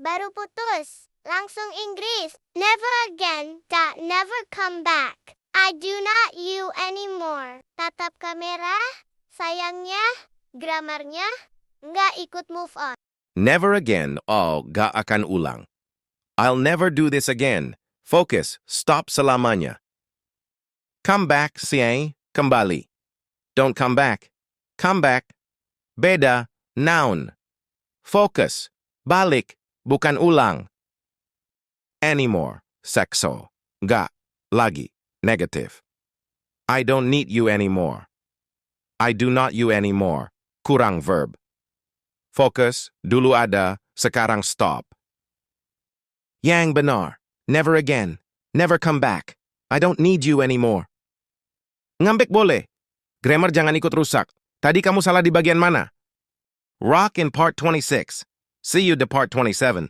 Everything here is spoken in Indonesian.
baru putus. Langsung Inggris. Never again, never come back. I do not you anymore. Tatap kamera, sayangnya, gramarnya, nggak ikut move on. Never again, ga akan ulang. I'll never do this again. Focus, stop selamanya. Come back, kembali. Don't come back. Come back. Beda, noun. Focus, balik, bukan ulang. Anymore, sekso. Nggak, lagi, negative. I don't need you anymore. I do not you anymore. Kurang verb. Focus, dulu ada, sekarang stop. Yang benar, never again. Never come back. I don't need you anymore. Ngambek boleh. Grammar jangan ikut rusak. Tadi kamu salah di bagian mana? Rock in part 26. See you to part 27.